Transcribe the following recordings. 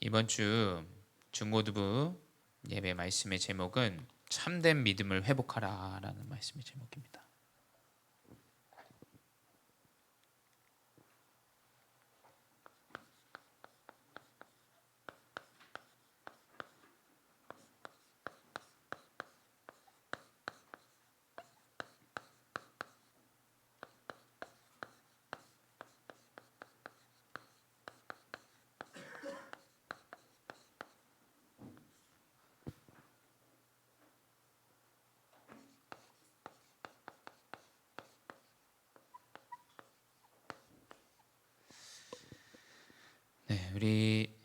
이번 주 중고등부 예배 말씀의 제목은 참된 믿음을 회복하라라는 말씀의 제목입니다. 네, 우리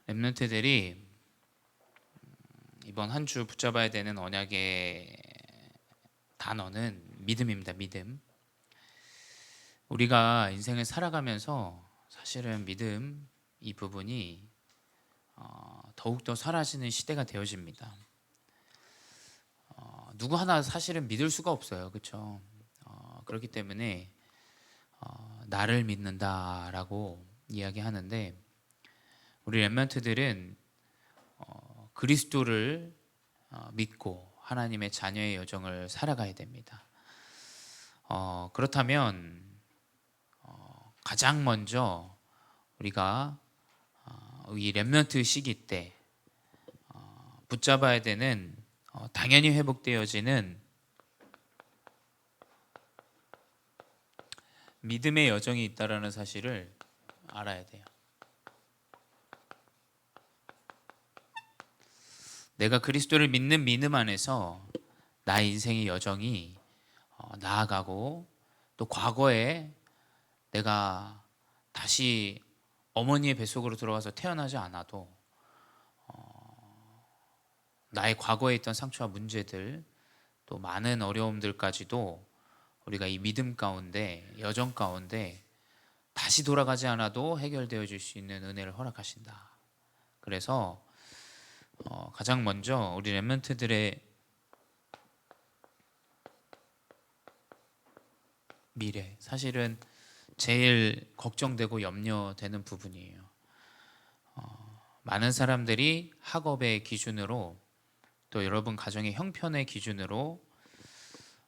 렘넌트들이 이번 한 주 붙잡아야 되는 언약의 단어는 믿음입니다. 믿음. 우리가 인생을 살아가면서 사실은 믿음 이 부분이 더욱더 사라지는 시대가 되어집니다. 누구 하나 사실은 믿을 수가 없어요. 그렇죠? 그렇기 때문에 나를 믿는다라고 이야기하는데 우리 렘넌트들은 그리스도를 믿고 하나님의 자녀의 여정을 살아가야 됩니다. 그렇다면 가장 먼저 우리가 이 렘넌트 시기 때 붙잡아야 되는 당연히 회복되어지는 믿음의 여정이 있다라는 사실을 알아야 돼요. 내가 그리스도를 믿는 믿음 안에서 나의 인생의 여정이 나아가고 또 과거에 내가 다시 어머니의 뱃속으로 들어가서 태어나지 않아도 나의 과거에 있던 상처와 문제들 또 많은 어려움들까지도 우리가 이 믿음 가운데 여정 가운데 다시 돌아가지 않아도 해결되어질 수 있는 은혜를 허락하신다. 그래서 가장 먼저 우리 렘넌트들의 미래, 사실은 제일 걱정되고 염려되는 부분이에요. 많은 사람들이 학업의 기준으로 또 여러분 가정의 형편의 기준으로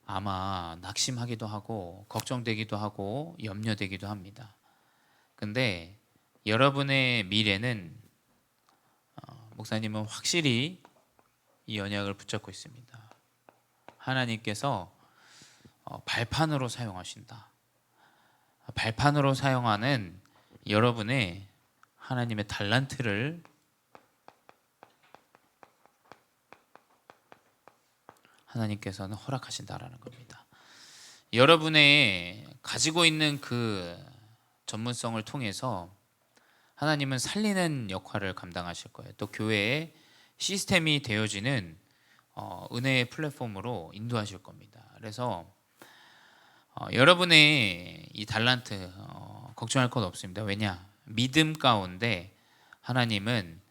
아마 낙심하기도 하고 걱정되기도 하고 염려되기도 합니다. 근데 여러분의 미래는 목사님은 확실히 이 언약을 붙잡고 있습니다. 하나님께서 발판으로 사용하신다. 발판으로 사용하는 여러분의 하나님의 달란트를 하나님께서는 허락하신다라는 겁니다. 여러분의 가지고 있는 그 전문성을 통해서 하나님은 살리는 역할을 감당하실 거예요. 또 교회의 시스템이 되어지는 은혜의 플랫폼으로 인도하실 겁니다. 그래서 여러분의 이 달란트 걱정할 것 없습니다. 왜냐? 믿음 가운데 하나님은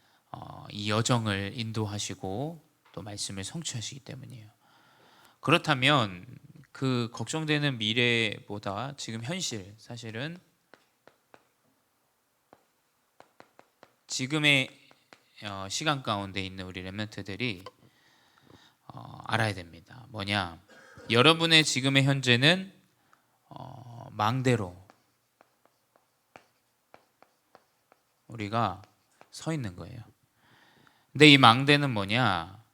이 여정을 인도하시고 또 말씀을 성취하시기 때문이에요. 그렇다면 그 걱정되는 미래보다 지금 현실, 사실은 지금의 시간 가운데 있는 우리 렘넌트들이 알아야 됩니다. 뭐냐? 여러분의 지금의 현재는 망대로 우리가 서 있는 거예요. 근데 이 망대는 뭐냐?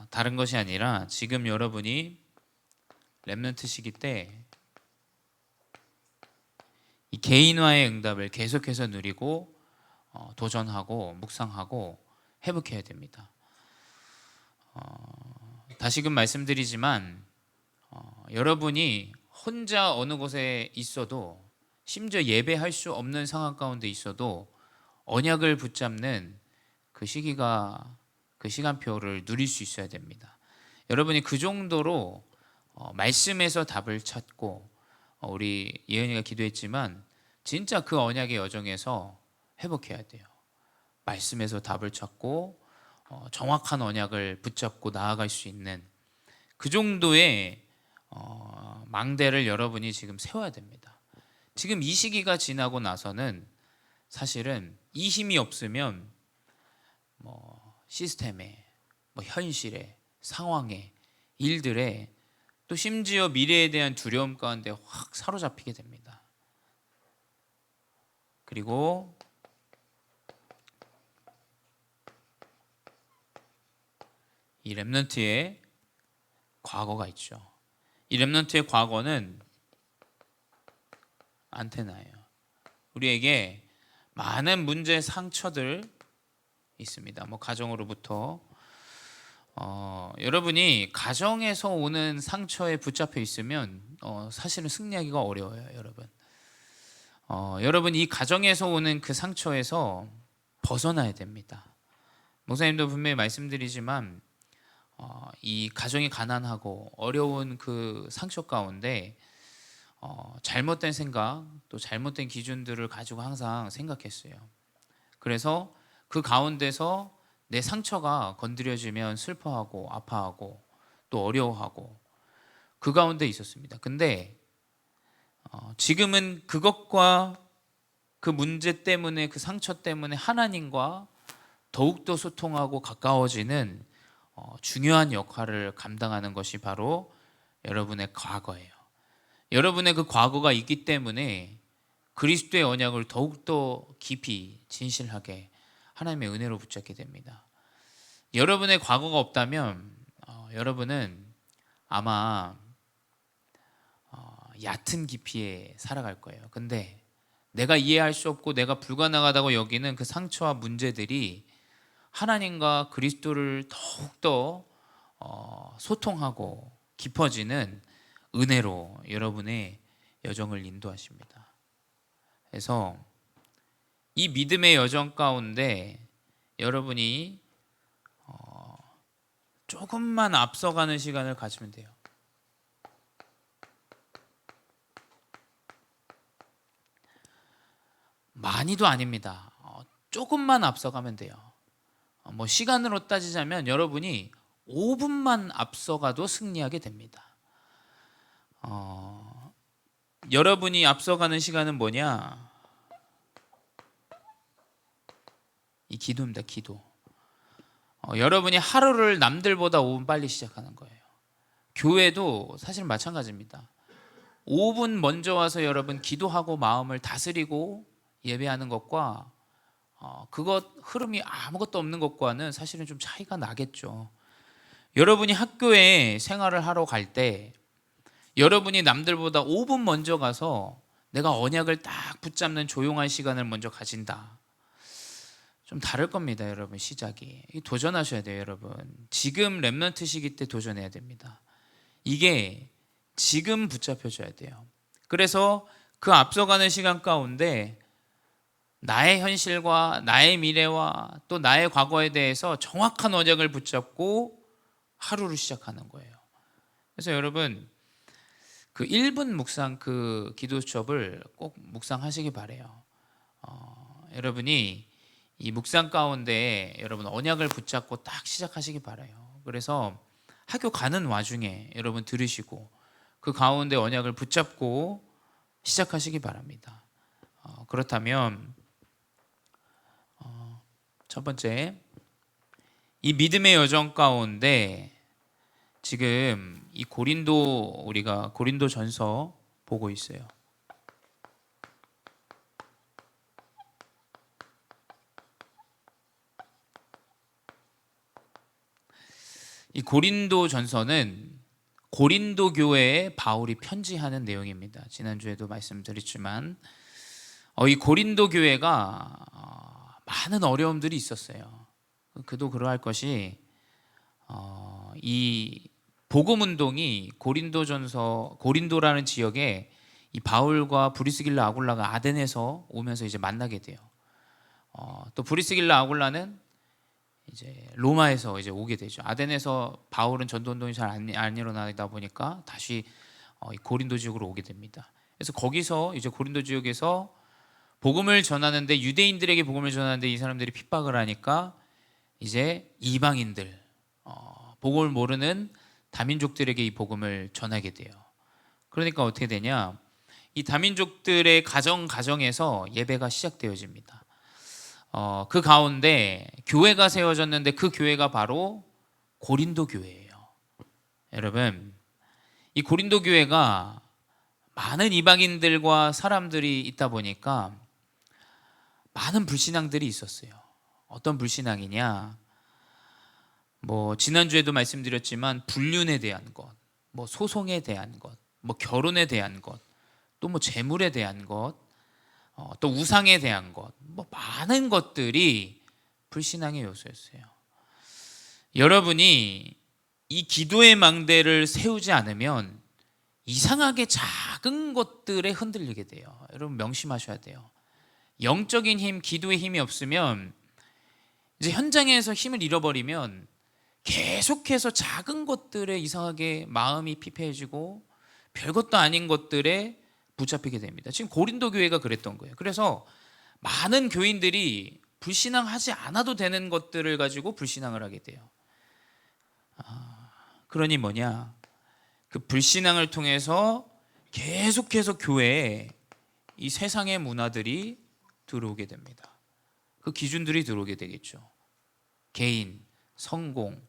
다른 것이 아니라 지금 여러분이 렘넌트 시기 때 이 개인화의 응답을 계속해서 누리고 도전하고 묵상하고 회복해야 됩니다. 다시금 말씀드리지만 여러분이 혼자 어느 곳에 있어도 심지어 예배할 수 없는 상황 가운데 있어도 언약을 붙잡는 그 시기가 그 시간표를 누릴 수 있어야 됩니다. 여러분이 그 정도로 말씀에서 답을 찾고 우리 예은이가 기도했지만 진짜 그 언약의 여정에서 회복해야 돼요. 말씀에서 답을 찾고 정확한 언약을 붙잡고 나아갈 수 있는 그 정도의 망대를 여러분이 지금 세워야 됩니다. 지금 이 시기가 지나고 나서는 사실은 이 힘이 없으면 시스템에, 현실에, 상황에, 일들에, 또 심지어 미래에 대한 두려움 가운데 확 사로잡히게 됩니다. 그리고 이 렘넌트의 과거가 있죠. 이 렘넌트의 과거는 안테나예요. 우리에게 많은 문제, 상처들 있습니다. 가정으로부터 여러분이 가정에서 오는 상처에 붙잡혀 있으면 사실은 승리하기가 어려워요, 여러분. 여러분 이 가정에서 오는 그 상처에서 벗어나야 됩니다. 목사님도 분명히 말씀드리지만 이 가정이 가난하고 어려운 그 상처 가운데 잘못된 생각, 또 잘못된 기준들을 가지고 항상 생각했어요. 그래서 그 가운데서 내 상처가 건드려지면 슬퍼하고 아파하고 또 어려워하고 그 가운데 있었습니다. 근데 지금은 그것과 그 문제 때문에, 그 상처 때문에 하나님과 더욱더 소통하고 가까워지는 중요한 역할을 감당하는 것이 바로 여러분의 과거예요. 여러분의 그 과거가 있기 때문에 그리스도의 언약을 더욱더 깊이 진실하게 하나님의 은혜로 붙잡게 됩니다. 여러분의 과거가 없다면 여러분은 아마 얕은 깊이에 살아갈 거예요. 근데 내가 이해할 수 없고 내가 불가능하다고 여기는 그 상처와 문제들이 하나님과 그리스도를 더욱더 소통하고 깊어지는 은혜로 여러분의 여정을 인도하십니다. 그래서 이 믿음의 여정 가운데 여러분이 조금만 앞서가는 시간을 가지면 돼요. 많이도 아닙니다. 조금만 앞서가면 돼요. 시간으로 따지자면 여러분이 5분만 앞서가도 승리하게 됩니다. 여러분이 앞서가는 시간은 뭐냐? 이 기도입니다. 기도. 여러분이 하루를 남들보다 5분 빨리 시작하는 거예요. 교회도 사실 마찬가지입니다. 5분 먼저 와서 여러분 기도하고 마음을 다스리고 예배하는 것과 그것 흐름이 아무것도 없는 것과는 사실은 좀 차이가 나겠죠. 여러분이 학교에 생활을 하러 갈 때 여러분이 남들보다 5분 먼저 가서 내가 언약을 딱 붙잡는 조용한 시간을 먼저 가진다. 좀 다를 겁니다, 여러분. 시작이 도전하셔야 돼요, 여러분. 지금 렘넌트 시기 때 도전해야 됩니다. 이게 지금 붙잡혀줘야 돼요. 그래서 그 앞서가는 시간 가운데 나의 현실과 나의 미래와 또 나의 과거에 대해서 정확한 언약을 붙잡고 하루를 시작하는 거예요. 그래서 여러분 그 1분 묵상 그 기도 수첩을 꼭 묵상하시기 바래요. 여러분이 이 묵상 가운데 여러분 언약을 붙잡고 딱 시작하시기 바라요. 그래서 학교 가는 와중에 여러분 들으시고 그 가운데 언약을 붙잡고 시작하시기 바랍니다. 그렇다면 첫 번째, 이 믿음의 여정 가운데 지금 이 우리가 고린도 전서 보고 있어요. 이 고린도 전서는 고린도 교회에 바울이 편지하는 내용입니다. 지난주에도 말씀드렸지만 이 고린도 교회가 많은 어려움들이 있었어요. 그도 그러할 것이 이 복음 운동이 고린도라는 지역에 이 바울과 브리스길라 아굴라가 아덴에서 오면서 이제 만나게 돼요. 또 브리스길라 아굴라는 이제 로마에서 이제 오게 되죠. 아덴에서 바울은 전도 운동이 잘 안 일어나다 보니까 다시 고린도 지역으로 오게 됩니다. 그래서 거기서 이제 고린도 지역에서 복음을 전하는데 유대인들에게 복음을 전하는데 이 사람들이 핍박을 하니까 이제 이방인들 복음을 모르는 다민족들에게 이 복음을 전하게 돼요. 그러니까 어떻게 되냐? 이 다민족들의 가정에서 예배가 시작되어집니다. 그 가운데 교회가 세워졌는데 그 교회가 바로 고린도 교회예요. 여러분, 이 고린도 교회가 많은 이방인들과 사람들이 있다 보니까 많은 불신앙들이 있었어요. 어떤 불신앙이냐? 지난주에도 말씀드렸지만 불륜에 대한 것, 소송에 대한 것, 결혼에 대한 것, 또 재물에 대한 것, 또 우상에 대한 것, 많은 것들이 불신앙의 요소였어요. 여러분이 이 기도의 망대를 세우지 않으면 이상하게 작은 것들에 흔들리게 돼요. 여러분 명심하셔야 돼요. 영적인 힘, 기도의 힘이 없으면 이제 현장에서 힘을 잃어버리면 계속해서 작은 것들에 이상하게 마음이 피폐해지고 별것도 아닌 것들에 붙잡히게 됩니다. 지금 고린도 교회가 그랬던 거예요. 그래서 많은 교인들이 불신앙하지 않아도 되는 것들을 가지고 불신앙을 하게 돼요. 그러니 그 불신앙을 통해서 계속해서 교회에 이 세상의 문화들이 들어오게 됩니다. 그 기준들이 들어오게 되겠죠. 개인, 성공,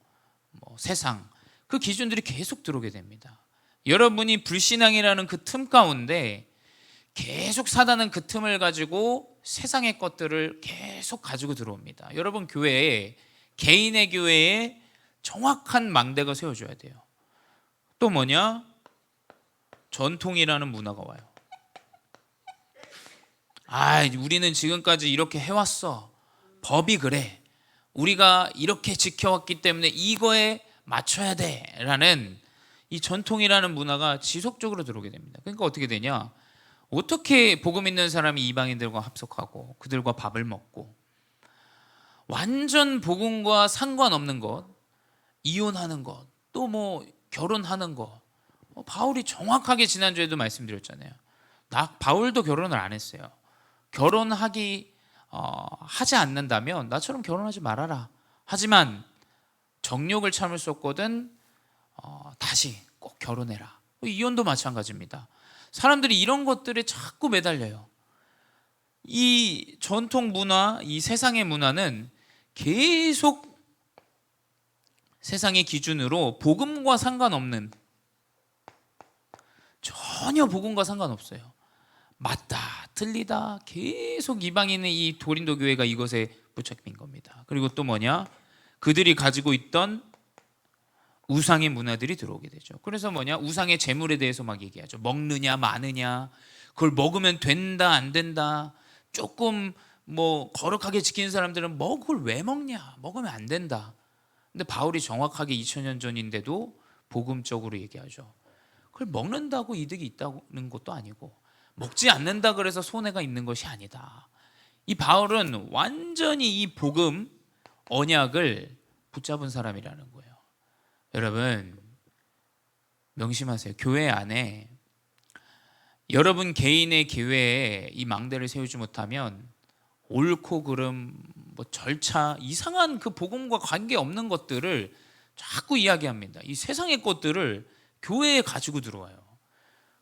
세상, 그 기준들이 계속 들어오게 됩니다. 여러분이 불신앙이라는 그 틈 가운데 계속 사단은 그 틈을 가지고 세상의 것들을 계속 가지고 들어옵니다. 여러분 교회에, 개인의 교회에 정확한 망대가 세워져야 돼요. 또 전통이라는 문화가 와요. 우리는 지금까지 이렇게 해왔어. 법이 그래. 우리가 이렇게 지켜왔기 때문에 이거에 맞춰야 돼 라는 이 전통이라는 문화가 지속적으로 들어오게 됩니다. 그러니까 어떻게 되냐? 어떻게 복음 있는 사람이 이방인들과 합석하고 그들과 밥을 먹고 완전 복음과 상관없는 것, 이혼하는 것, 또 결혼하는 것, 바울이 정확하게 지난주에도 말씀드렸잖아요. 바울도 결혼을 안 했어요. 하지 않는다면 나처럼 결혼하지 말아라. 하지만 정욕을 참을 수 없거든 다시 꼭 결혼해라. 이혼도 마찬가지입니다. 사람들이 이런 것들에 자꾸 매달려요. 이 전통 문화, 이 세상의 문화는 계속 세상의 기준으로 복음과 상관없는, 전혀 복음과 상관없어요. 맞다, 틀리다, 계속 이방인의 이 고린도 교회가 이것에 붙잡힌 겁니다. 그리고 또 그들이 가지고 있던 우상의 문화들이 들어오게 되죠. 그래서 우상의 재물에 대해서 얘기하죠. 먹느냐 마느냐, 그걸 먹으면 된다 안 된다. 조금 거룩하게 지키는 사람들은 그걸 왜 먹냐, 먹으면 안 된다. 근데 바울이 정확하게 2000년 전인데도 복음적으로 얘기하죠. 그걸 먹는다고 이득이 있다는 것도 아니고 먹지 않는다 그래서 손해가 있는 것이 아니다. 이 바울은 완전히 이 복음 언약을 붙잡은 사람이라는 거예요. 여러분 명심하세요. 교회 안에 여러분 개인의 교회에 이 망대를 세우지 못하면 옳고 그름, 절차, 이상한 그 복음과 관계없는 것들을 자꾸 이야기합니다. 이 세상의 것들을 교회에 가지고 들어와요.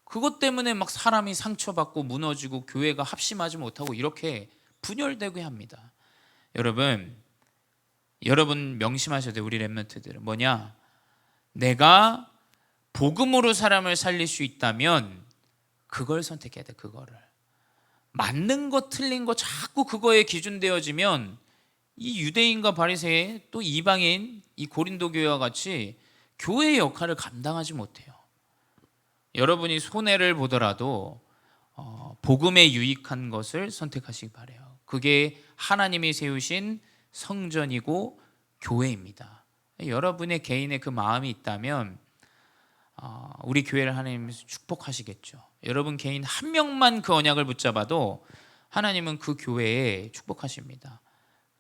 그것 때문에 사람이 상처받고 무너지고 교회가 합심하지 못하고 이렇게 분열되게 합니다. 여러분 명심하셔야 돼요. 우리 렘넌트들은 내가 복음으로 사람을 살릴 수 있다면 그걸 선택해야 돼. 그거를 맞는 거 틀린 거 자꾸 그거에 기준되어지면 이 유대인과 바리새인 또 이방인 이 고린도 교회와 같이 교회의 역할을 감당하지 못해요. 여러분이 손해를 보더라도 복음에 유익한 것을 선택하시기 바라요. 그게 하나님이 세우신 성전이고 교회입니다. 여러분의 개인의 그 마음이 있다면 우리 교회를 하나님께서 축복하시겠죠. 여러분 개인 한 명만 그 언약을 붙잡아도 하나님은 그 교회에 축복하십니다.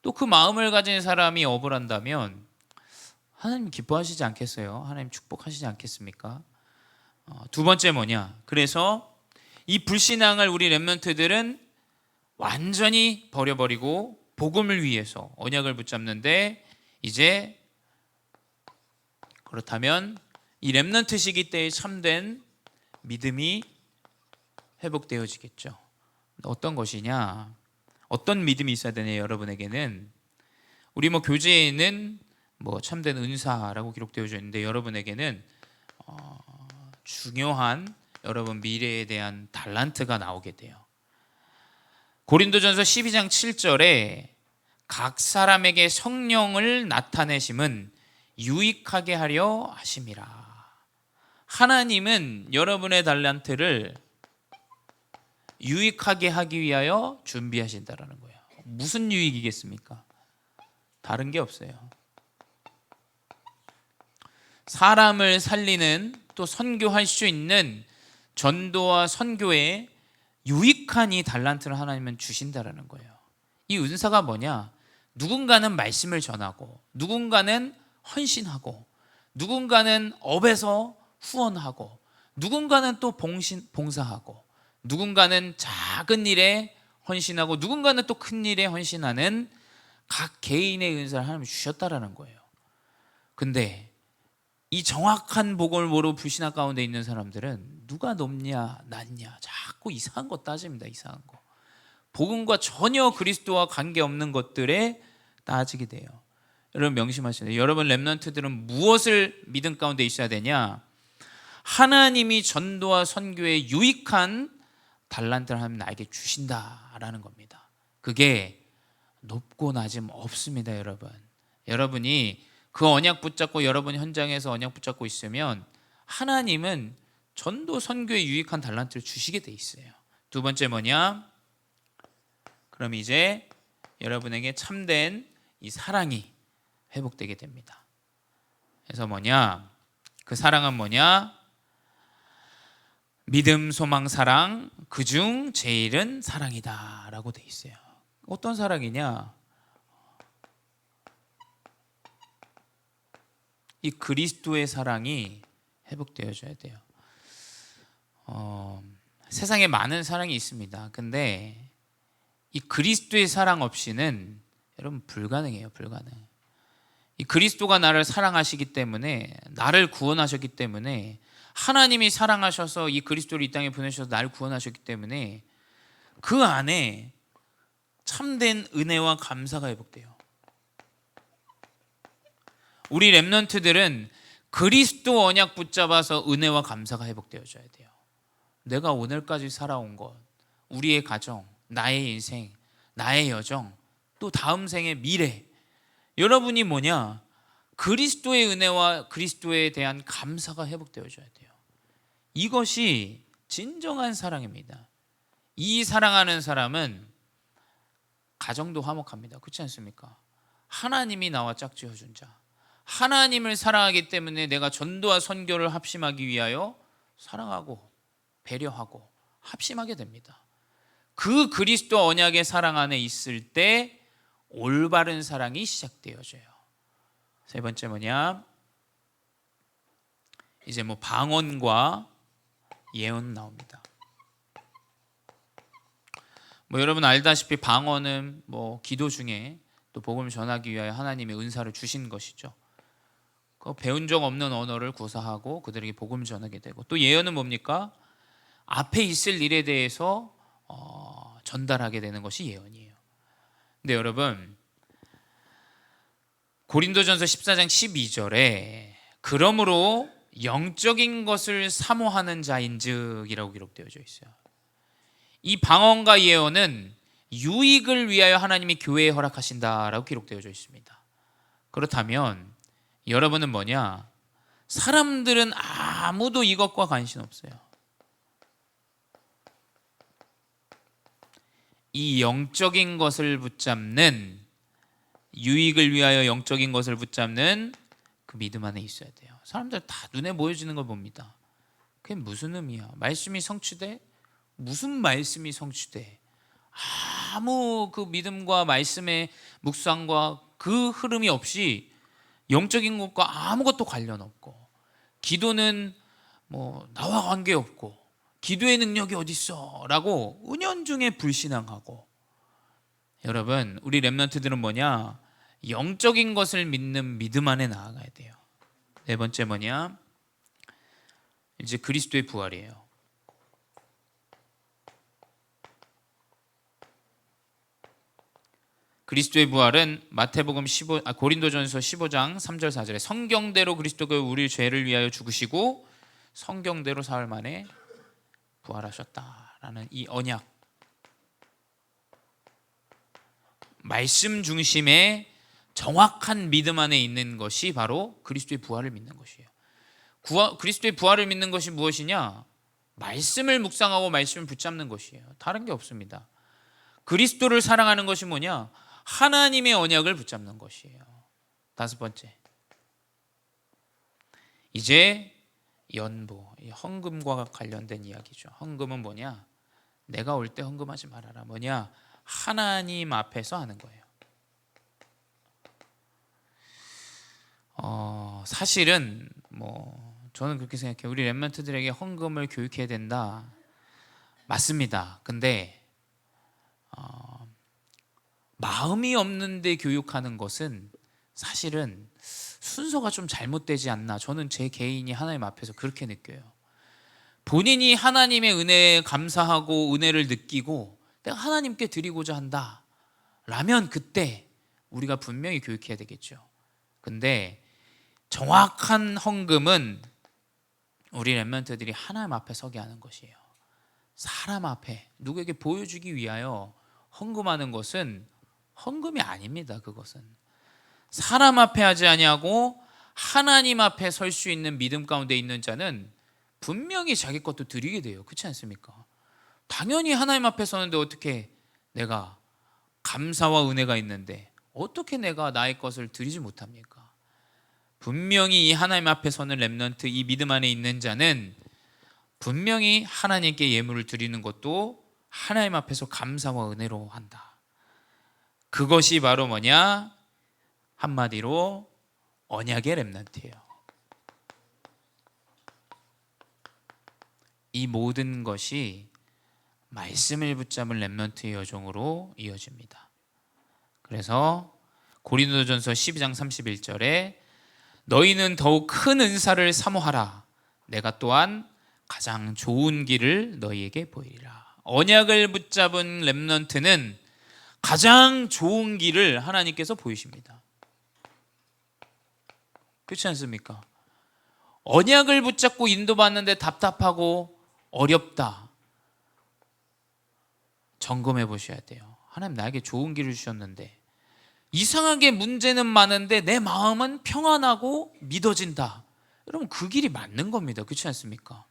또 그 마음을 가진 사람이 업을 한다면 하나님 기뻐하시지 않겠어요? 하나님 축복하시지 않겠습니까? 두 번째 그래서 이 불신앙을 우리 렘넌트들은 완전히 버려버리고 복음을 위해서 언약을 붙잡는데, 이제 그렇다면 이 렘넌트 시기 때의 참된 믿음이 회복되어지겠죠. 어떤 것이냐? 어떤 믿음이 있어야 되냐 여러분에게는 우리 교재에는 참된 은사라고 기록되어 있는데 여러분에게는 중요한 여러분 미래에 대한 달란트가 나오게 돼요. 고린도전서 12장 7절에 각 사람에게 성령을 나타내심은 유익하게 하려 하심이라. 하나님은 여러분의 달란트를 유익하게 하기 위하여 준비하신다라는 거예요. 무슨 유익이겠습니까? 다른 게 없어요. 사람을 살리는 또 선교할 수 있는 전도와 선교에 유익한 이 달란트를 하나님은 주신다라는 거예요. 이 은사가 뭐냐? 누군가는 말씀을 전하고, 누군가는 헌신하고, 누군가는 업에서 후원하고, 누군가는 또 봉사하고, 누군가는 작은 일에 헌신하고, 누군가는 또 큰 일에 헌신하는 각 개인의 은사를 하나님이 주셨다라는 거예요. 근데 이 정확한 복음을 모르고 불신앙 가운데 있는 사람들은 누가 높냐 낮냐 자꾸 이상한 거 따집니다. 이상한 거. 복음과 전혀 그리스도와 관계없는 것들에 따지게 돼요. 여러분 명심하셔야 돼요. 여러분 렘넌트들은 무엇을 믿음 가운데 있어야 되냐? 하나님이 전도와 선교에 유익한 달란트를 하나님 나에게 주신다라는 겁니다. 그게 높고 낮음 없습니다. 여러분이 그 언약 붙잡고 여러분 현장에서 언약 붙잡고 있으면 하나님은 전도 선교에 유익한 달란트를 주시게 돼 있어요. 두 번째 뭐냐? 그럼 이제 여러분에게 참된 이 사랑이 회복되게 됩니다. 그래서 뭐냐? 그 사랑은 뭐냐? 믿음, 소망, 사랑, 그중 제일은 사랑이다 라고 돼 있어요. 어떤 사랑이냐? 이 그리스도의 사랑이 회복되어져야 돼요. 세상에 많은 사랑이 있습니다. 근데 이 그리스도의 사랑 없이는 여러분 불가능해요. 이 그리스도가 나를 사랑하시기 때문에, 나를 구원하셨기 때문에, 하나님이 사랑하셔서 이 그리스도를 이 땅에 보내셔서 나를 구원하셨기 때문에 그 안에 참된 은혜와 감사가 회복돼요. 우리 렘넌트들은 그리스도 언약 붙잡아서 은혜와 감사가 회복되어져야 돼요. 내가 오늘까지 살아온 것, 우리의 가정, 나의 인생, 나의 여정, 또 다음 생의 미래, 여러분이 뭐냐? 그리스도의 은혜와 그리스도에 대한 감사가 회복되어져야 돼요. 이것이 진정한 사랑입니다. 이 사랑하는 사람은 가정도 화목합니다. 그렇지 않습니까? 하나님이 나와 짝지어준 자, 하나님을 사랑하기 때문에 내가 전도와 선교를 합심하기 위하여 사랑하고 배려하고 합심하게 됩니다. 그 그리스도 언약의 사랑 안에 있을 때 올바른 사랑이 시작되어져요. 세 번째 뭐냐? 이제 방언과 예언 나옵니다. 여러분 알다시피 방언은 기도 중에 또 복음을 전하기 위하여 하나님의 은사를 주신 것이죠. 배운 적 없는 언어를 구사하고 그들에게 복음을 전하게 되고, 또 예언은 뭡니까? 앞에 있을 일에 대해서 전달하게 되는 것이 예언이에요. 근데 여러분 고린도전서 14장 12절에 그러므로 영적인 것을 사모하는 자인즉이라고 기록되어져 있어요. 이 방언과 예언은 유익을 위하여 하나님이 교회에 허락하신다라고 기록되어져 있습니다. 그렇다면 여러분은 뭐냐? 사람들은 아무도 이것과 관심 없어요. 이 영적인 것을 붙잡는, 유익을 위하여 영적인 것을 붙잡는 그 믿음 안에 있어야 돼요. 사람들 다 눈에 보여지는 걸 봅니다. 그게 무슨 의미야? 말씀이 성취돼? 무슨 말씀이 성취돼? 아무 그 믿음과 말씀의 묵상과 그 흐름이 없이 영적인 것과 아무것도 관련 없고, 기도는 나와 관계없고, 기도의 능력이 어디 있어? 라고 은연중에 불신앙하고. 여러분 우리 렘넌트들은 뭐냐? 영적인 것을 믿는 믿음 안에 나아가야 돼요. 네 번째 뭐냐? 이제 그리스도의 부활이에요. 그리스도의 부활은 마태복음 고린도전서 15장 3절 4절에 성경대로 그리스도가 우리 죄를 위하여 죽으시고 성경대로 사흘 만에 부활하셨다라는 이 언약, 말씀 중심의 정확한 믿음 안에 있는 것이 바로 그리스도의 부활을 믿는 것이에요. 그리스도의 부활을 믿는 것이 무엇이냐? 말씀을 묵상하고 말씀을 붙잡는 것이에요. 다른 게 없습니다. 그리스도를 사랑하는 것이 뭐냐? 하나님의 언약을 붙잡는 것이에요. 다섯 번째, 이제 연보, 헌금과 관련된 이야기죠. 헌금은 뭐냐? 내가 올 때 헌금하지 말아라. 뭐냐? 하나님 앞에서 하는 거예요. 사실은 저는 그렇게 생각해요. 우리 렘넌트들에게 헌금을 교육해야 된다. 맞습니다. 근데 마음이 없는데 교육하는 것은 사실은 순서가 좀 잘못되지 않나. 저는 제 개인이 하나님 앞에서 그렇게 느껴요. 본인이 하나님의 은혜에 감사하고 은혜를 느끼고 내가 하나님께 드리고자 한다 라면 그때 우리가 분명히 교육해야 되겠죠. 근데 정확한 헌금은 우리 렘넌트들이 하나님 앞에 서게 하는 것이에요. 사람 앞에 누구에게 보여주기 위하여 헌금하는 것은 헌금이 아닙니다. 그것은 사람 앞에 하지 아니하고 하나님 앞에 설 수 있는 믿음 가운데 있는 자는 분명히 자기 것도 드리게 돼요. 그렇지 않습니까? 당연히 하나님 앞에 서는데 어떻게 내가 감사와 은혜가 있는데 어떻게 내가 나의 것을 드리지 못합니까? 분명히 이 하나님 앞에 서는 렘넌트, 이 믿음 안에 있는 자는 분명히 하나님께 예물을 드리는 것도 하나님 앞에서 감사와 은혜로 한다. 그것이 바로 뭐냐? 한마디로 언약의 렘넌트예요. 이 모든 것이 말씀을 붙잡은 렘넌트의 여정으로 이어집니다. 그래서 고린도전서 12장 31절에 너희는 더욱 큰 은사를 사모하라. 내가 또한 가장 좋은 길을 너희에게 보이리라. 언약을 붙잡은 렘넌트는 가장 좋은 길을 하나님께서 보이십니다. 그렇지 않습니까? 언약을 붙잡고 인도받는데 답답하고 어렵다. 점검해 보셔야 돼요. 하나님 나에게 좋은 길을 주셨는데 이상하게 문제는 많은데 내 마음은 평안하고 믿어진다. 여러분 그 길이 맞는 겁니다. 그렇지 않습니까?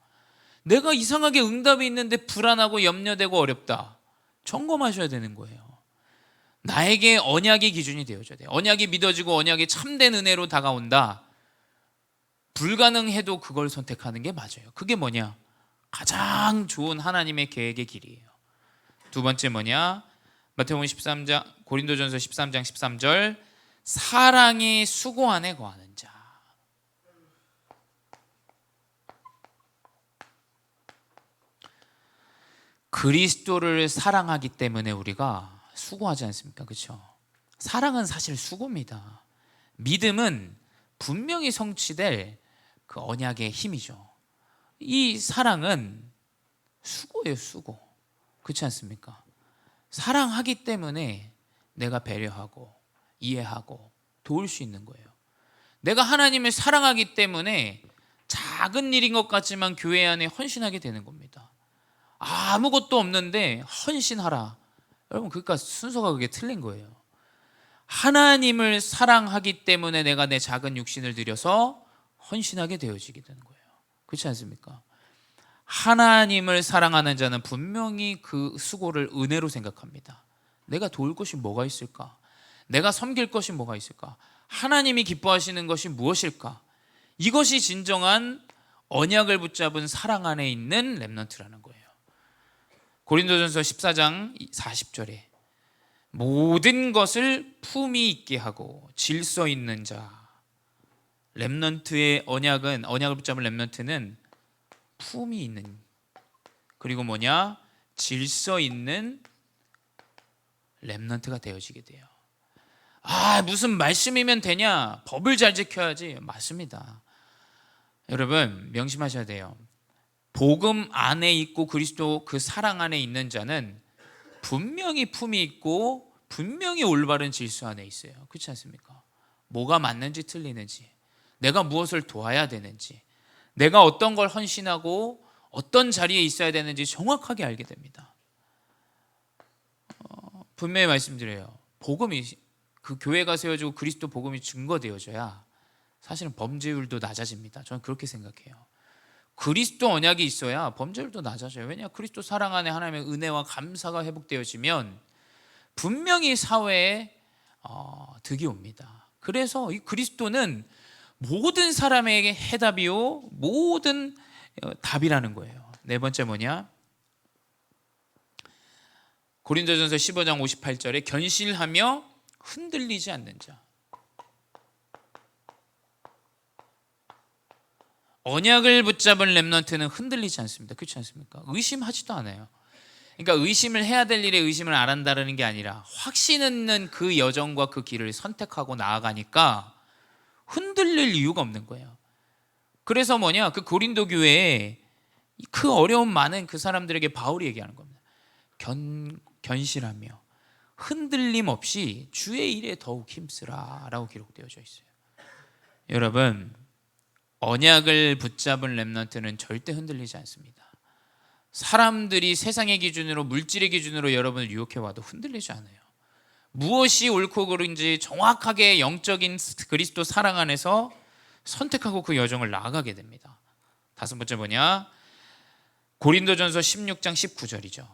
내가 이상하게 응답이 있는데 불안하고 염려되고 어렵다. 점검하셔야 되는 거예요. 나에게 언약의 기준이 되어줘야 돼요. 언약이 믿어지고 언약이 참된 은혜로 다가온다. 불가능해도 그걸 선택하는 게 맞아요. 그게 뭐냐? 가장 좋은 하나님의 계획의 길이에요. 두 번째 뭐냐? 마태복음 13장, 고린도전서 13장 13절 사랑이 수고 안에 거하는 자. 그리스도를 사랑하기 때문에 우리가 수고하지 않습니까? 그렇죠? 사랑은 사실 수고입니다. 믿음은 분명히 성취될 그 언약의 힘이죠. 이 사랑은 수고예요, 수고. 그렇지 않습니까? 사랑하기 때문에 내가 배려하고 이해하고 도울 수 있는 거예요. 내가 하나님을 사랑하기 때문에 작은 일인 것 같지만 교회 안에 헌신하게 되는 겁니다. 아무것도 없는데 헌신하라. 여러분 그러니까 순서가 그게 틀린 거예요. 하나님을 사랑하기 때문에 내가 내 작은 육신을 들여서 헌신하게 되어지게 되는 거예요. 그렇지 않습니까? 하나님을 사랑하는 자는 분명히 그 수고를 은혜로 생각합니다. 내가 도울 것이 뭐가 있을까? 내가 섬길 것이 뭐가 있을까? 하나님이 기뻐하시는 것이 무엇일까? 이것이 진정한 언약을 붙잡은 사랑 안에 있는 렘넌트라는 거예요. 고린도전서 14장 40절에 모든 것을 품위 있게 하고 질서 있는 자. 렘넌트의 언약을 붙잡은 렘넌트는 품위 있는, 그리고 뭐냐? 질서 있는 렘넌트가 되어지게 돼요. 무슨 말씀이면 되냐? 법을 잘 지켜야지. 맞습니다. 여러분 명심하셔야 돼요. 복음 안에 있고 그리스도 그 사랑 안에 있는 자는 분명히 품이 있고 분명히 올바른 질서 안에 있어요. 그렇지 않습니까? 뭐가 맞는지 틀리는지, 내가 무엇을 도와야 되는지, 내가 어떤 걸 헌신하고 어떤 자리에 있어야 되는지 정확하게 알게 됩니다. 분명히 말씀드려요. 복음이, 그 교회가 세워지고 그리스도 복음이 증거되어져야 사실은 범죄율도 낮아집니다. 저는 그렇게 생각해요. 그리스도 언약이 있어야 범죄율도 낮아져요. 왜냐? 그리스도 사랑 안에 하나님의 은혜와 감사가 회복되어지면 분명히 사회에 득이 옵니다. 그래서 이 그리스도는 모든 사람에게 해답이요, 모든 답이라는 거예요. 네 번째 뭐냐? 고린도전서 15장 58절에 견실하며 흔들리지 않는 자. 언약을 붙잡은 렘넌트는 흔들리지 않습니다. 그렇지 않습니까? 의심하지도 않아요. 그러니까 의심을 해야 될 일에 의심을 안 한다는 게 아니라 확신 있는 그 여정과 그 길을 선택하고 나아가니까 흔들릴 이유가 없는 거예요. 그래서 뭐냐? 그 고린도 교회에 그 어려움 많은 그 사람들에게 바울이 얘기하는 겁니다. 견실하며 흔들림 없이 주의 일에 더욱 힘쓰라라고 기록되어져 있어요. 여러분, 언약을 붙잡은 렘넌트는 절대 흔들리지 않습니다. 사람들이 세상의 기준으로, 물질의 기준으로 여러분을 유혹해와도 흔들리지 않아요. 무엇이 옳고 그른지 정확하게 영적인 그리스도 사랑 안에서 선택하고 그 여정을 나아가게 됩니다. 다섯 번째 뭐냐? 고린도전서 16장 19절이죠.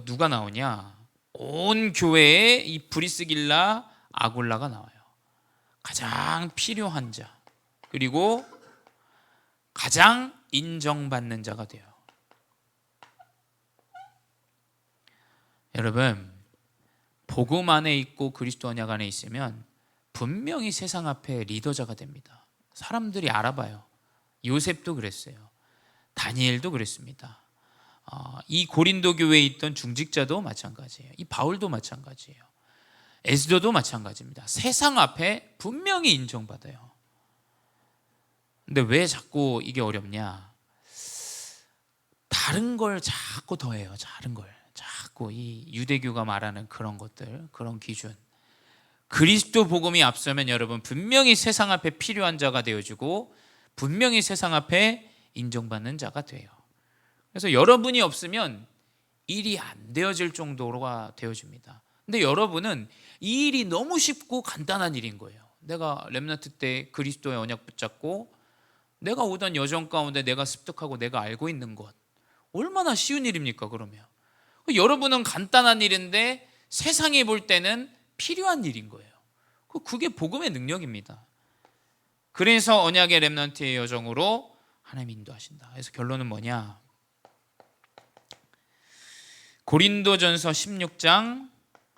누가 나오냐? 온 교회에 이 브리스길라 아굴라가 나와요. 가장 필요한 자, 그리고 가장 인정받는 자가 돼요. 여러분, 복음 안에 있고 그리스도 언약 안에 있으면 분명히 세상 앞에 리더자가 됩니다. 사람들이 알아봐요. 요셉도 그랬어요. 다니엘도 그랬습니다. 이 고린도 교회에 있던 중직자도 마찬가지예요. 이 바울도 마찬가지예요. 에스더도 마찬가지입니다. 세상 앞에 분명히 인정받아요. 근데 왜 자꾸 이게 어렵냐? 다른 걸 자꾸 더해요. 다른 걸 자꾸, 이 유대교가 말하는 그런 것들, 그런 기준. 그리스도 복음이 앞서면 여러분 분명히 세상 앞에 필요한 자가 되어지고 분명히 세상 앞에 인정받는 자가 돼요. 그래서 여러분이 없으면 일이 안 되어질 정도가 되어집니다. 근데 여러분은 이 일이 너무 쉽고 간단한 일인 거예요. 내가 렘넌트 때 그리스도의 언약 붙잡고 내가 오던 여정 가운데 내가 습득하고 내가 알고 있는 것, 얼마나 쉬운 일입니까? 그러면 여러분은 간단한 일인데 세상이 볼 때는 필요한 일인 거예요. 그게 복음의 능력입니다. 그래서 언약의 렘넌트의 여정으로 하나님이 인도하신다. 그래서 결론은 뭐냐? 고린도전서 16장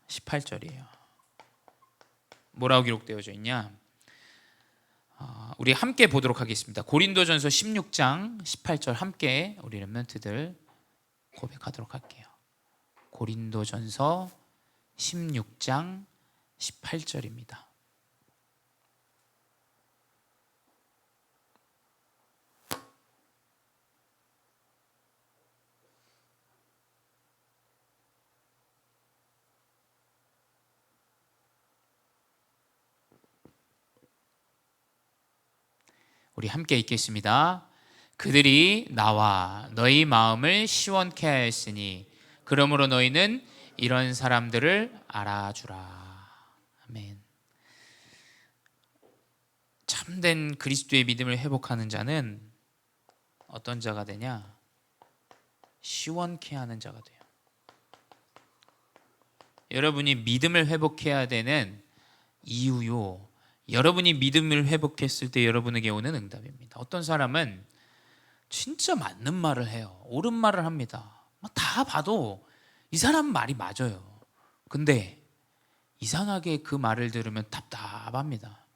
18절이에요. 뭐라고 기록되어져 있냐? 우리 함께 보도록 하겠습니다. 고린도전서 16장 18절 함께 우리 렘넌트들 고백하도록 할게요. 고린도전서 16장 18절입니다. 우리 함께 읽겠습니다. 그들이 나와 너희 마음을 시원케 하였으니 그러므로 너희는 이런 사람들을 알아주라. 아멘. 참된 그리스도의 믿음을 회복하는 자는 어떤 자가 되냐? 시원케 하는 자가 돼요. 여러분이 믿음을 회복해야 되는 이유요, 여러분이 믿음을 회복했을 때 여러분에게 오는 응답입니다. 어떤 사람은 진짜 맞는 말을 해요. 옳은 말을 합니다. 다 봐도 이 사람 말이 맞아요. 근데 이상하게 그 말을 들으면 답답합니다.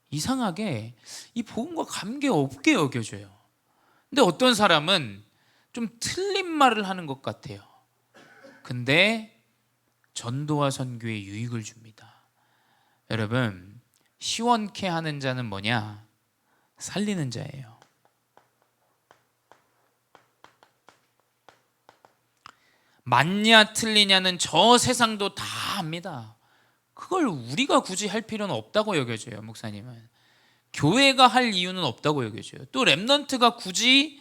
이상하게 이 복음과 관계없게 여겨져요. 근데 어떤 사람은 좀 틀린 말을 하는 것 같아요. 근데 전도와 선교에 유익을 줍니다. 여러분, 시원케 하는 자는 뭐냐? 살리는 자예요. 맞냐 틀리냐는 저 세상도 다 압니다. 그걸 우리가 굳이 할 필요는 없다고 여겨져요. 목사님은 교회가 할 이유는 없다고 여겨져요. 또 렘넌트가 굳이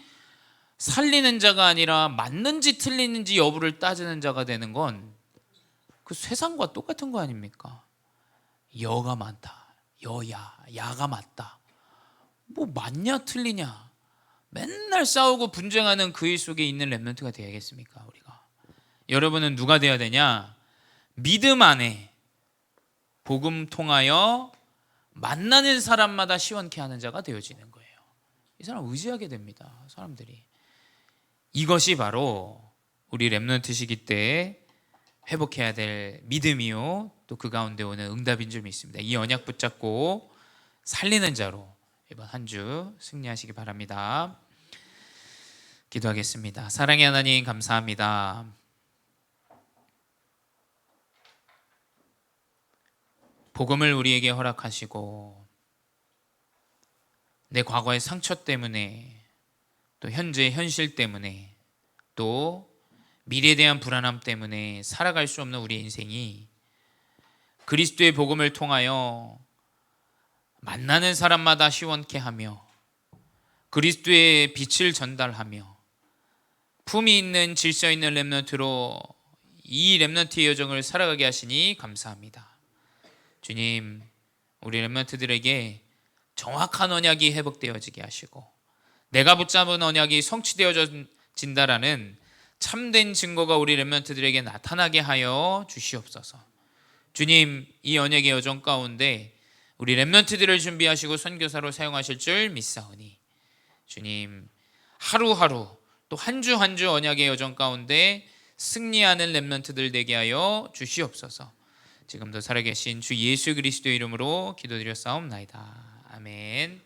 살리는 자가 아니라 맞는지 틀리는지 여부를 따지는 자가 되는 건 그 세상과 똑같은 거 아닙니까? 여가 많다, 여야, 야가 맞다. 뭐 맞냐 틀리냐 맨날 싸우고 분쟁하는 그 일 속에 있는 렘넌트가 되야겠습니까? 우리가. 여러분은 누가 돼야 되냐? 믿음 안에 복음 통하여 만나는 사람마다 시원케 하는 자가 되어지는 거예요. 이 사람 의지하게 됩니다. 사람들이. 이것이 바로 우리 렘넌트시기 때 회복해야 될 믿음이요, 또 그 가운데 오는 응답인 줄 믿습니다. 이 언약 붙잡고 살리는 자로 이번 한 주 승리하시기 바랍니다. 기도하겠습니다. 사랑의 하나님, 감사합니다. 복음을 우리에게 허락하시고 내 과거의 상처 때문에, 또 현재의 현실 때문에, 또 미래에 대한 불안함 때문에 살아갈 수 없는 우리의 인생이 그리스도의 복음을 통하여 만나는 사람마다 시원케 하며 그리스도의 빛을 전달하며 품이 있는 질서 있는 렘넌트로 이 렘넌트의 여정을 살아가게 하시니 감사합니다. 주님, 우리 렘넌트들에게 정확한 언약이 회복되어지게 하시고 내가 붙잡은 언약이 성취되어진다라는 참된 증거가 우리 렘넌트들에게 나타나게 하여 주시옵소서. 주님, 이 언약의 여정 가운데 우리 렘넌트들을 준비하시고 선교사로 사용하실 줄 믿사오니 주님, 하루하루 또 한 주 한 주 언약의 여정 가운데 승리하는 렘넌트들 되게 하여 주시옵소서. 지금도 살아계신 주 예수 그리스도의 이름으로 기도드렸사옵나이다. 아멘.